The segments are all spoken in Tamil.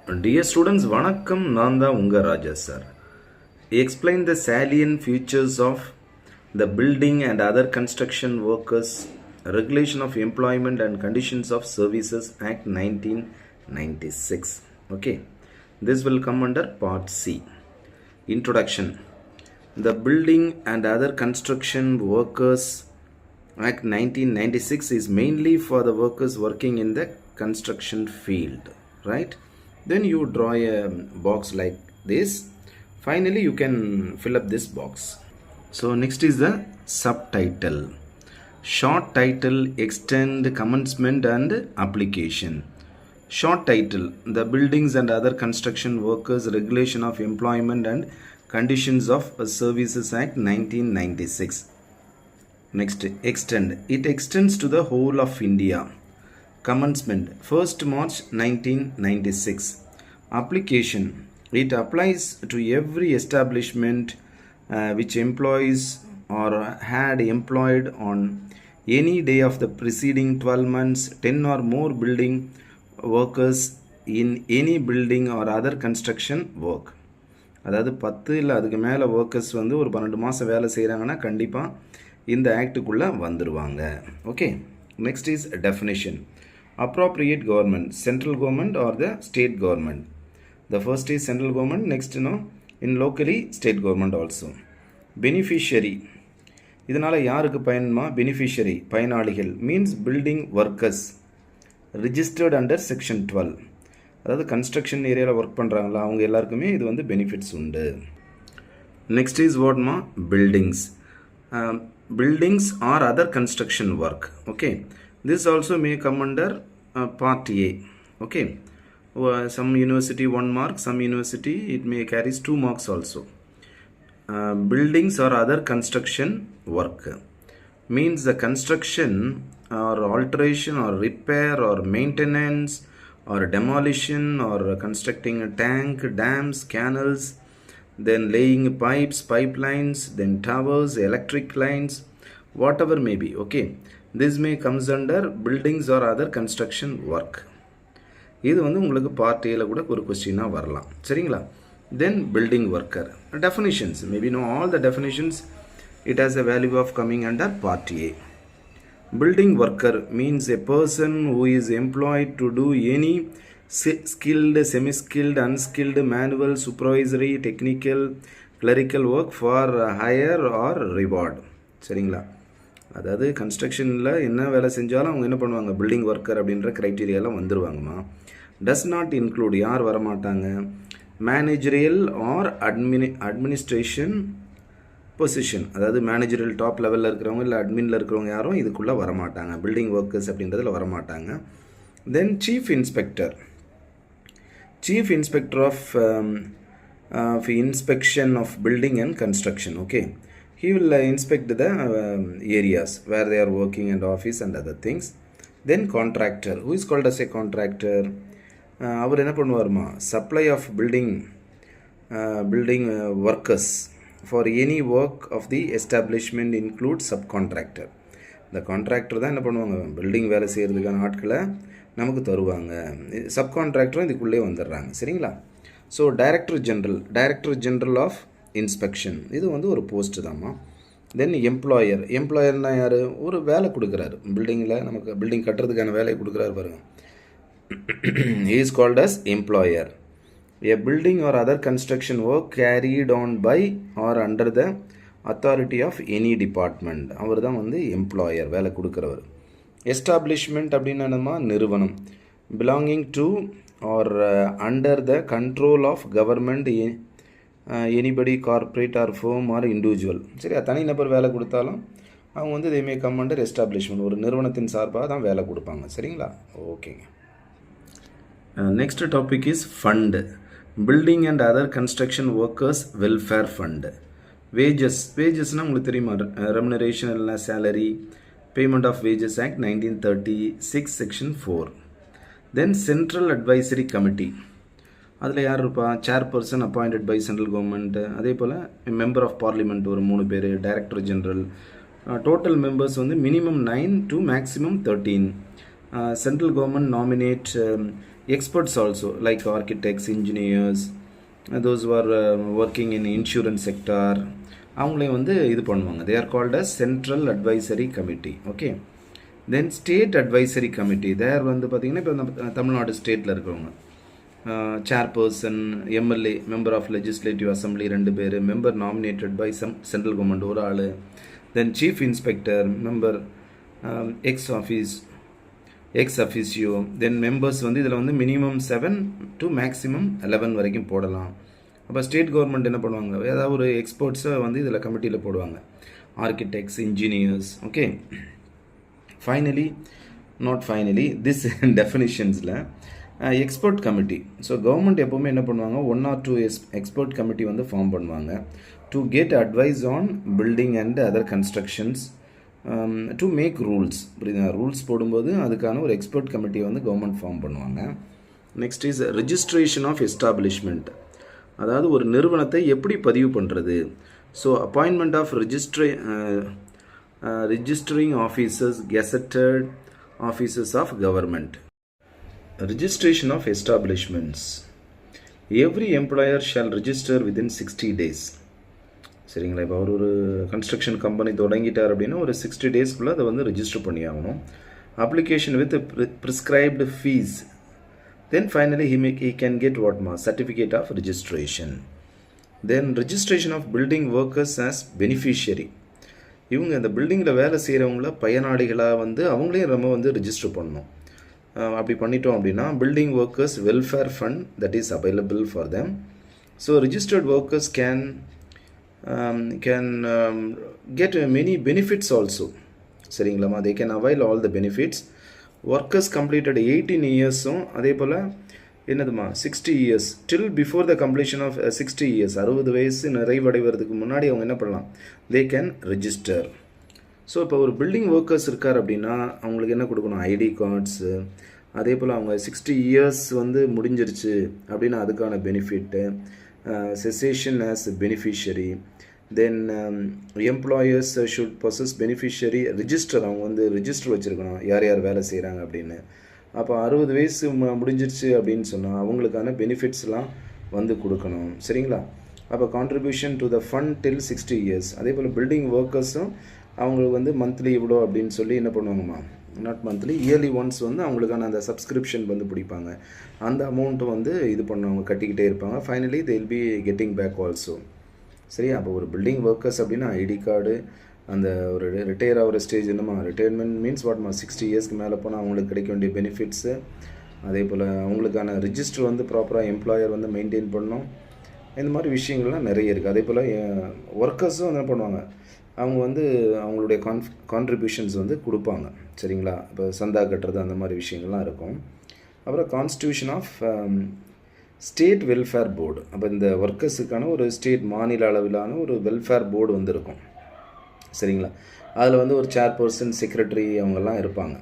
Dear students, Vanakkam Nanda Unga Raja sir. Explain the salient features of the building and other construction workers, regulation of employment and conditions of Services Act 1996. Okay, this will come under part C. Introduction. The Building and Other Construction Workers Act 1996 is mainly for the workers working in the construction field, right? Then you draw a box like this. Finally, you can fill up this box. So next is the subtitle. Short title, extend, commencement and application. Short title, the Buildings and Other Construction Workers Regulation of Employment and Conditions of Services Act 1996. Next, extend. It extends to the whole of India. Commencement 1st March 1996. Application. It applies to every establishment which employs or had employed on any day of the preceding 12 months 10 or more building workers in any building or other construction work. அதாவது 10 இல்லை அதுக்கு மேலே ஒர்க்கர்ஸ் வந்து ஒரு 12 மாதம் வேலை செய்கிறாங்கன்னா கண்டிப்பாக இந்த ஆக்டுக்குள்ளே வந்துடுவாங்க. Okay, next is definition. Appropriate government, central government or the state government. The first is central government, next in locally state government also. Beneficiary. இதனால யாருக்கு பயன்மா? Beneficiary, பயனாளிகள் means building workers registered under section 12. அதாவது கன்ஸ்ட்ரக்ஷன் ஏரியாவில் ஒர்க் பண்ணுறாங்களா அவங்க எல்லாருக்குமே இது வந்து பெனிஃபிட்ஸ் உண்டு. நெக்ஸ்ட் இஸ் வாட்மா? buildings. Buildings or other construction work. Okay. This also may come under part A. Okay, some university 1 mark, some university it may carries 2 marks also. Buildings or other construction work means the construction or alteration or repair or maintenance or demolition or constructing a tank, dams, canals, then laying pipes, pipelines, then towers, electric lines, whatever may be. Okay, this may comes under buildings or other construction work. இது வந்து உங்களுக்கு பார்ட் ஏல கூட ஒரு கொஸ்டினாக வரலாம். சரிங்களா? Then building worker definitions maybe no all the definitions. It has a value of coming under part A. Building worker means a person who is employed to do any skilled, semi-skilled, unskilled, manual, supervisory, technical, clerical work for hire or reward. சரிங்களா? அதாவது கன்ஸ்ட்ரக்ஷனில் என்ன வேலை செஞ்சாலும் அவங்க என்ன பண்ணுவாங்க? பில்டிங் ஒர்க்கர் அப்படின்ற க்ரைட்டீரியாலாம் வந்துடுவாங்கம்மா. டஸ் நாட் இன்க்ளூட் யார் வரமாட்டாங்க? மேனேஜரியல் ஆர் அட்மினிஸ்ட்ரேஷன் பொசிஷன், அதாவது மேனேஜரியல் டாப் லெவலில் இருக்கிறவங்க இல்லை அட்மினில் இருக்கிறவங்க யாரும் இதுக்குள்ளே வரமாட்டாங்க. பில்டிங் ஒர்க்கர்ஸ் அப்படின்றதில் வரமாட்டாங்க. Then chief inspector. Chief Inspector of Inspection of Building and Construction. Okay, he will inspect the areas where they are working and office and other things. Then contractor, who is called as a contractor. அவர் என்ன பண்ணுவார்மா? Supply of building workers for any work of the establishment includes subcontractor. இந்த கான்ட்ராக்டர் தான் என்ன பண்ணுவாங்க? பில்டிங் வேலை செய்கிறதுக்கான ஆட்களை நமக்கு தருவாங்க. சப்கான்ட்ராக்டரும் இதுக்குள்ளே வந்துடுறாங்க. சரிங்களா? So director general of inspection இது வந்து ஒரு போஸ்ட்டு தாம்மா. தென் எம்ப்ளாயர்னா யார்? ஒரு வேலை கொடுக்குறாரு பில்டிங்கில், நமக்கு பில்டிங் கட்டுறதுக்கான வேலையை கொடுக்குறாரு பாருங்க. he is called as employer. A building or other construction work carried on by or under the authority of any department. அவர் தான் வந்து எம்ப்ளாயர், வேலை கொடுக்குறவர். எஸ்டாப்ளிஷ்மெண்ட் அப்படின்னா என்னமா? நிறுவனம். Belonging to or under the control of government, anybody, corporate or firm or individual. சரி, தனிநபர் வேலை கொடுத்தாலும் அவங்க வந்து they may come under establishment, ஒரு நிறுவனத்தின் சார்பாக தான் வேலை கொடுப்பாங்க. சரிங்களா? ஓகேங்க. Next topic is fund. Building and other construction workers welfare fund. வேஜஸ்னால் உங்களுக்கு தெரியுமா? ரெமுனரேஷன் இல்லைனா salary, Payment of Wages Act 1936 Section 4. Then Central Advisory Committee. அதில் யார் இருப்பா? Chairperson appointed by central government. அதே போல் மெம்பர் ஆஃப் பார்லிமெண்ட் ஒரு 3 பேர், டைரக்டர் ஜெனரல். டோட்டல் மெம்பர்ஸ் வந்து minimum 9 to maximum 13. Central government nominate experts also like architects, engineers, those who are working in insurance sector, அவங்களையும் வந்து இது பண்ணுவாங்க. they are called as central advisory committee. okay, then state advisory committee, there வந்து பார்த்தீங்கன்னா இப்போ தமிழ்நாடு ஸ்டேட்டில் இருக்கிறவங்க chairperson, MLA, member of legislative assembly 2 பேர், member nominated by some central government ஒரு ஆள், then chief inspector, member ex officio, then members வந்து இதில் வந்து minimum 7 to maximum 11 வரைக்கும் போடலாம். அப்போ ஸ்டேட் கவர்மெண்ட் என்ன பண்ணுவாங்க, ஏதாவது ஒரு எக்ஸ்பர்ட்ஸை வந்து இதில் கமிட்டியில் போடுவாங்க, architects, engineers. Okay, finally this டெஃபினிஷன்ஸில் எக்ஸ்பர்ட் கமிட்டி. ஸோ கவர்மெண்ட் எப்போவுமே என்ன பண்ணுவாங்க, 1 or 2 எக்ஸ்பர்ட் கமிட்டி வந்து ஃபார்ம் பண்ணுவாங்க to get advice on building and other constructions, to make rules. புரியுதுங்க, ரூல்ஸ் போடும்போது அதுக்கான ஒரு எக்ஸ்பர்ட் கமிட்டியை வந்து கவர்மெண்ட் ஃபார்ம் பண்ணுவாங்க. Next is registration of establishment, அதாவது ஒரு நிறுவனத்தை எப்படி பதிவு பண்ணுறது. So appointment of registering officers, gazetted officers of government. Registration of establishments. Every employer shall register within 60 days. சரிங்களா, இப்போ அவர் ஒரு கன்ஸ்ட்ரக்ஷன் கம்பெனி தொடங்கிட்டார் அப்படின்னா ஒரு 60 டேஸ்க்குள்ளே அதை வந்து ரிஜிஸ்டர் பண்ணி ஆகணும். Application with prescribed fees. Then finally he can get what ma certificate of registration. Then registration of building workers as beneficiary. இவங்க அந்த பில்டிங்கில் வேலை செய்கிறவங்கள பயனாளிகளாக வந்து அவங்களையும் நம்ம வந்து ரிஜிஸ்டர் பண்ணணும். அப்படி பண்ணிட்டோம் அப்படின்னா building workers welfare fund that is available for them. So registered workers can get many benefits also. சரிங்களாம்மா, they can avail all the benefits. Workers completed 18 இயர்ஸும் அதே போல் என்னதுமா 60 years till before the completion of 60 years, 60 வயசு நிறைவடைவதுக்கு முன்னாடி அவங்க என்ன பண்ணலாம், தே கேன் ரிஜிஸ்டர். ஸோ இப்போ ஒரு பில்டிங் ஒர்க்கர்ஸ் இருக்கார் அப்படின்னா அவங்களுக்கு என்ன கொடுக்கணும், ஐடி கார்ட்ஸு, அதே போல் அவங்க 60 இயர்ஸ் வந்து முடிஞ்சிருச்சு அப்படின்னா அதுக்கான benefit, cessation as beneficiary. Then employers should possess beneficiary register, அவங்க வந்து ரிஜிஸ்டர் வச்சுருக்கணும் யார் யார் வேலை செய்கிறாங்க அப்படின்னு. அப்போ 60 வயசு முடிஞ்சிருச்சு அப்படின்னு சொன்னால் அவங்களுக்கான பெனிஃபிட்ஸ்லாம் வந்து கொடுக்கணும். சரிங்களா, அப்போ contribution to the fund till 60 years. அதே போல் பில்டிங் ஒர்க்கர்ஸும் அவங்களுக்கு வந்து மந்த்லி இவ்வளோ அப்படின்னு சொல்லி என்ன பண்ணுவாங்கம்மா, நாட் மந்த்லி, இயர்லி ஒன்ஸ் வந்து அவங்களுக்கான அந்த சப்ஸ்கிரிப்ஷன் வந்து பிடிப்பாங்க. அந்த அமௌண்ட்டு வந்து இது பண்ணுவாங்க, கட்டிக்கிட்டே இருப்பாங்க. Finally they will be getting back also. சரி, அப்போ ஒரு பில்டிங் ஒர்க்கர்ஸ் அப்படின்னா ஐடி கார்டு, அந்த ஒரு ரிட்டையர் ஆகிற ஸ்டேஜ் என்னம்மா, ரிட்டையர்மெண்ட் மீன்ஸ் வாட்மா 60 இயர்ஸ்க்கு மேலே போனால் அவங்களுக்கு கிடைக்க வேண்டிய பெனிஃபிட்ஸு, அதே போல் அவங்களுக்கான ரிஜிஸ்டர் வந்து ப்ராப்பராக எம்ப்ளாயர் வந்து மெயின்டைன் பண்ணணும். இந்த மாதிரி விஷயங்கள்லாம் நிறைய இருக்குது. அதே போல் ஒர்க்கர்ஸும் என்ன பண்ணுவாங்க, அவங்க வந்து அவங்களுடைய கான்ட்ரிபியூஷன்ஸ் வந்து கொடுப்பாங்க. சரிங்களா, இப்போ சந்தா கட்டுறது அந்த மாதிரி விஷயங்கள்லாம் இருக்கும். அப்புறம் constitution of state welfare board. அப்போ இந்த ஒர்க்கர்ஸுக்கான ஒரு ஸ்டேட் மாநில அளவிலான ஒரு வெல்ஃபேர் போர்டு வந்து இருக்கும். சரிங்களா, அதில் வந்து ஒரு சேர்பர்சன், செக்ரட்டரி அவங்கெல்லாம் இருப்பாங்க.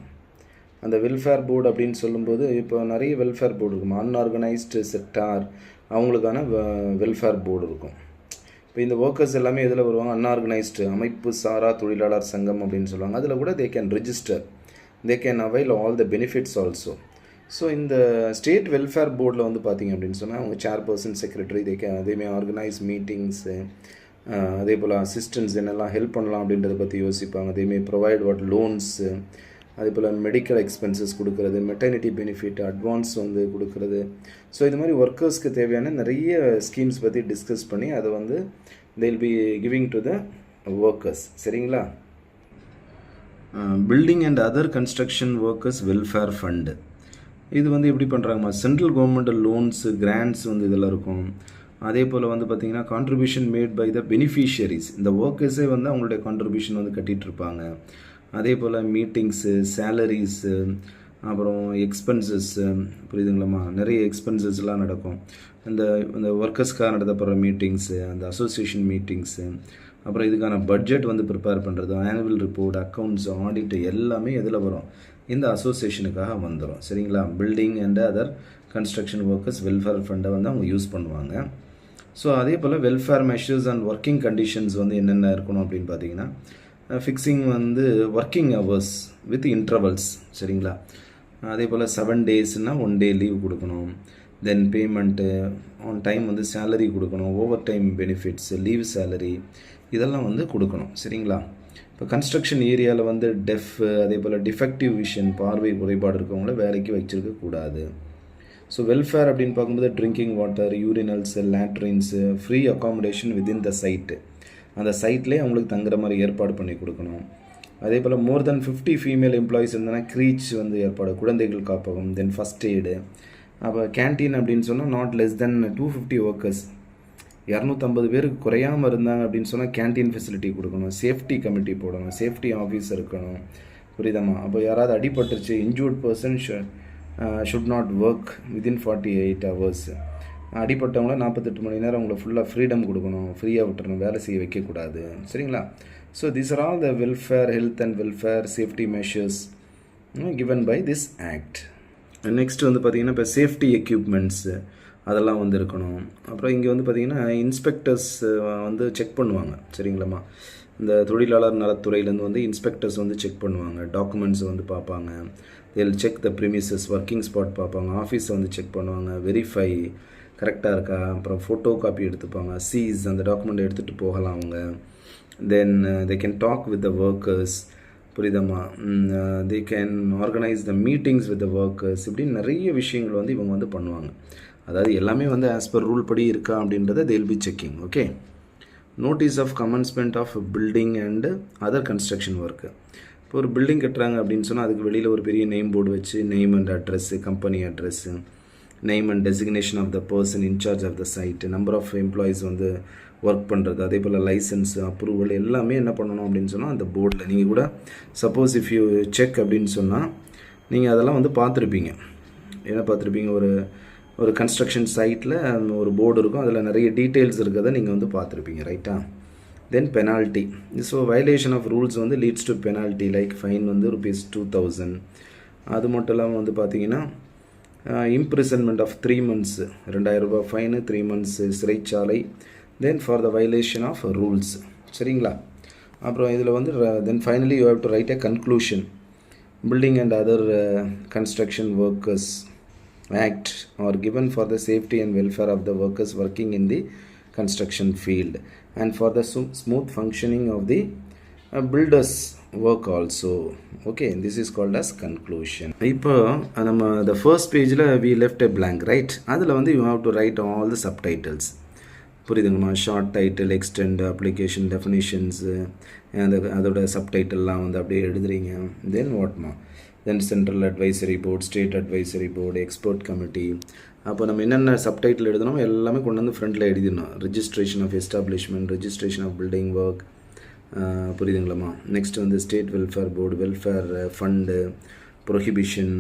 அந்த வெல்ஃபேர் போர்டு அப்படின்னு சொல்லும்போது இப்போ நிறைய வெல்ஃபேர் போர்டு இருக்கும். அன்ஆர்கனைஸ்டு செக்டார் அவங்களுக்கான வெல்ஃபேர் போர்டு இருக்கும். இப்போ இந்த ஒர்க்கர்ஸ் எல்லாமே இதில் வருவாங்க, அன்ஆர்கனைஸ்டு அமைப்பு சாரா தொழிலாளர் சங்கம் அப்படின்னு சொல்லுவாங்க. அதில் கூட they can register, they can avail all the benefits also. So இந்த ஸ்டேட் வெல்ஃபேர் போர்டில் வந்து பார்த்திங்க அப்படின்னு சொன்னால் அவங்க சேர்பர்சன், செக்ரட்டரி, அதேமாதிரி ஆர்கனைஸ் மீட்டிங்ஸு, அதே போல் அசிஸ்டன்ஸ் என்னெல்லாம் ஹெல்ப் பண்ணலாம் அப்படின்றத பற்றி யோசிப்பாங்க. அதேமாதிரி ப்ரொவைட் வாட் லோன்ஸு, அதே போல் மெடிக்கல் எக்ஸ்பென்சஸ் கொடுக்குறது, மெட்டர்னிட்டி பெனிஃபிட், அட்வான்ஸ் வந்து கொடுக்குறது. ஸோ இது மாதிரி ஒர்க்கர்ஸ்க்கு தேவையான நிறைய ஸ்கீம்ஸ் பற்றி டிஸ்கஸ் பண்ணி அதை வந்து they will be giving to the workers. சரிங்களா, building and other construction workers welfare fund. இது வந்து எப்படி பண்ணுறாங்கம்மா, சென்ட்ரல் கவர்மெண்ட் லோன்ஸு, கிராண்ட்ஸ் வந்து இதெல்லாம் இருக்கும். அதே போல் வந்து பார்த்திங்கன்னா contribution made by the beneficiaries, இந்த ஒர்க்கர்ஸே வந்து அவங்களுடைய கான்ட்ரிபியூஷன் வந்து கட்டிகிட்ருப்பாங்க. அதே போல் மீட்டிங்ஸு, சேலரிஸு, அப்புறம் எக்ஸ்பென்சஸ்ஸு, புரியுதுங்களாம்மா, நிறைய எக்ஸ்பென்சஸ்லாம் நடக்கும். இந்த ஒர்க்கர்ஸ்க்காக நடத்தப்படுற மீட்டிங்ஸு, அந்த அசோசியேஷன் மீட்டிங்ஸு, அப்புறம் இதுக்கான பட்ஜெட் வந்து ப்ரிப்பேர் பண்ணுறது, ஆனுவல் ரிப்போர்ட், அக்கௌண்ட்ஸ், ஆடிட்டு எல்லாமே எதில் வரும், இந்த அசோசியேஷனுக்காக வந்துடும். சரிங்களா, building and other construction workers welfare ஃபண்டை வந்து அவங்க யூஸ் பண்ணுவாங்க. ஸோ அதே போல் welfare measures and working conditions வந்து என்னென்ன இருக்கணும் அப்படின்னு பார்த்தீங்கன்னா, ஃபிக்ஸிங் வந்து ஒர்க்கிங் ஹவர்ஸ் வித் இன்டர்வல்ஸ். சரிங்களா, அதே போல் 7 டேஸ்னால் 1 டே லீவ் கொடுக்கணும். தென் பேமெண்ட்டு ஆன் டைம் வந்து சேலரி கொடுக்கணும், over time benefits, leave salary இதெல்லாம் வந்து கொடுக்கணும். சரிங்களா? இப்போ கன்ஸ்ட்ரக்ஷன் ஏரியாவில் வந்து டெஃப், அதே போல் டிஃபெக்டிவ் விஷன், பார்வை குறைபாடு இருக்கவங்கள வேலைக்கு வச்சுருக்கக்கூடாது. ஸோ வெல்ஃபேர் அப்படின்னு பார்க்கும்போது drinking water, urinals, latrines, free accommodation within the site, அந்த சைட்லேயே அவங்களுக்கு தங்குற மாதிரி ஏற்பாடு பண்ணி கொடுக்கணும். அதே போல் மோர் தென் 50 ஃபீமேல் எம்ப்ளாயிஸ் இருந்தனா க்ரீச் வந்து ஏற்பாடு, குழந்தைகள் காப்பகம், தென் ஃபஸ்ட் எய்டு. அப்போ கேன்டீன் அப்படின்னு சொன்னால் நாட் லெஸ் தென் 250 ஒர்க்கர்ஸ், 250 பேருக்கு குறையாமல் இருந்தாங்க அப்படின்னு சொன்னால் கேன்டீன் ஃபெசிலிட்டி கொடுக்கணும். சேஃப்டி கமிட்டி போடணும், சேஃப்டி ஆஃபீஸர் இருக்கணும். புரியுதம்மா? அப்போ யாராவது அடிபட்டுருச்சு, injured person should not work within 48 hours. அடிப்பட்டவங்கள 48 மணி நேரம் அவங்கள ஃபுல்லாக ஃப்ரீடம் கொடுக்கணும், ஃப்ரீயாக விட்டுறணும், வேலை செய்ய வைக்கக்கூடாது. சரிங்களா? So these are all the welfare, health and welfare safety measures given by this act. Next வந்து பார்த்திங்கன்னா இப்போ சேஃப்டி எக்யூப்மெண்ட்ஸு அதெல்லாம் வந்து இருக்கணும். அப்புறம் இங்கே வந்து பார்த்திங்கன்னா இன்ஸ்பெக்டர்ஸ் வந்து செக் பண்ணுவாங்க. சரிங்களாம்மா? இந்த தொழிலாளர் நலத்துறையிலேருந்து வந்து இன்ஸ்பெக்டர்ஸ் வந்து செக் பண்ணுவாங்க, டாக்குமெண்ட்ஸை வந்து பார்ப்பாங்க. they'll check the premises, working spot பார்ப்பாங்க, ஆஃபீஸை வந்து செக் பண்ணுவாங்க, வெரிஃபை கரெக்டாக இருக்கா, அப்புறம் ஃபோட்டோ காப்பி எடுத்துப்பாங்க, சீஸ் அந்த டாக்குமெண்ட் எடுத்துகிட்டு போகலாம் அவங்க. Then they can talk with the workers. புரியுதம்மா? They can organise the meetings with the workers. இப்படி நிறைய விஷயங்கள் வந்து இவங்க வந்து பண்ணுவாங்க. அதாவது எல்லாமே வந்து ஆஸ் பர் ரூல் படி இருக்கா அப்படின்றத they'll be checking. Okay. Notice of commencement of building and other construction work. இப்போ ஒரு பில்டிங் கட்டுறாங்க அப்படின்னு சொன்னால் அதுக்கு வெளியில் ஒரு பெரிய நேம் போர்டு வச்சு name and address, company address, name and designation of the person in charge of the site, number of employees வந்து ஒர்க் பண்ணுறது, அதே போல் லைசன்ஸு, அப்ரூவல் எல்லாமே என்ன பண்ணணும் அப்படின்னு சொன்னால் அந்த போர்டில் நீங்கள் கூட சப்போஸ் இஃப் யூ செக் அப்படின்னு சொன்னால் நீங்கள் அதெல்லாம் வந்து பார்த்துருப்பீங்க. என்ன பார்த்துருப்பீங்க? ஒரு கன்ஸ்ட்ரக்ஷன் சைட்டில் ஒரு போர்டு இருக்கும், அதில் நிறைய டீட்டெயில்ஸ் இருக்கிறத நீங்கள் வந்து பார்த்துருப்பீங்க. ரைட்டா? Then penalty. So violation of rules வந்து leads to penalty like fine வந்து ₹2000. அது மட்டும் இல்லாமல் வந்து பார்த்தீங்கன்னா imprisonment of 3 months, ₹2000 fine, 3 months சிறைச்சாலை. Then for the violation of rules. சரிங்களா? அப்புறம் இதில் வந்து then finally you have to write a conclusion. Building and other construction workers Act are given for the safety and welfare of the workers working in the construction field and for the smooth functioning of the builders work also. Okay, this is called as conclusion. இப்போ நம்ம the first pageல we left a blank, right? அதில் வந்து you have to write all the subtitles. புரியுதுங்கம்மா? Short title, extent, application, definitions, அதோட சப்டைட்டில்லாம் வந்து அப்படியே எழுதுறீங்க. தென் வாட்மா? Then central advisory board, state advisory board, expert committee. அப்போ நம்ம என்னென்ன சப்டைட்டில் எழுதணும் எல்லாமே கொண்டு வந்து ஃப்ரண்ட்டில் எழுதிடணும். Registration of establishment, registration of building work. புரியுதுங்களாம்மா? நெக்ஸ்ட் வந்து state welfare board, welfare fund, prohibition,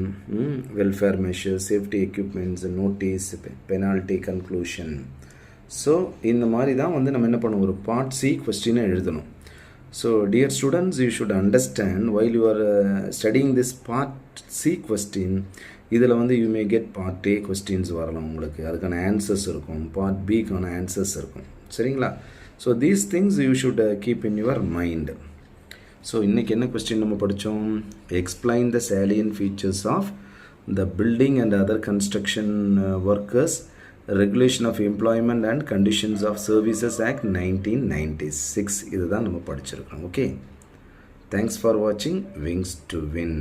welfare measure, safety equipments, notice, penalty, conclusion. So இந்த மாதிரி தான் வந்து நம்ம என்ன பண்ணுவோம், ஒரு பார்ட் சி கொஸ்டினை எழுதணும். So dear students, you should understand while you are studying this part C question, இதில் வந்து you may get part A questions வரலாம் உங்களுக்கு, அதுக்கான ஆன்சர்ஸ் இருக்கும், part B க்கான ஆன்சர்ஸ் இருக்கும். சரிங்களா? So these things you should keep in your mind. So இன்றைக்கி என்ன கொஸ்டின் நம்ம படித்தோம்? Explain the salient features of the building and other construction workers, Regulation of Employment and Conditions of Services Act 1996. இதுதான் நம்ம படிச்சிருக்கோம். ஓகே, தேங்க்ஸ் ஃபார் வாட்சிங். Wings to win.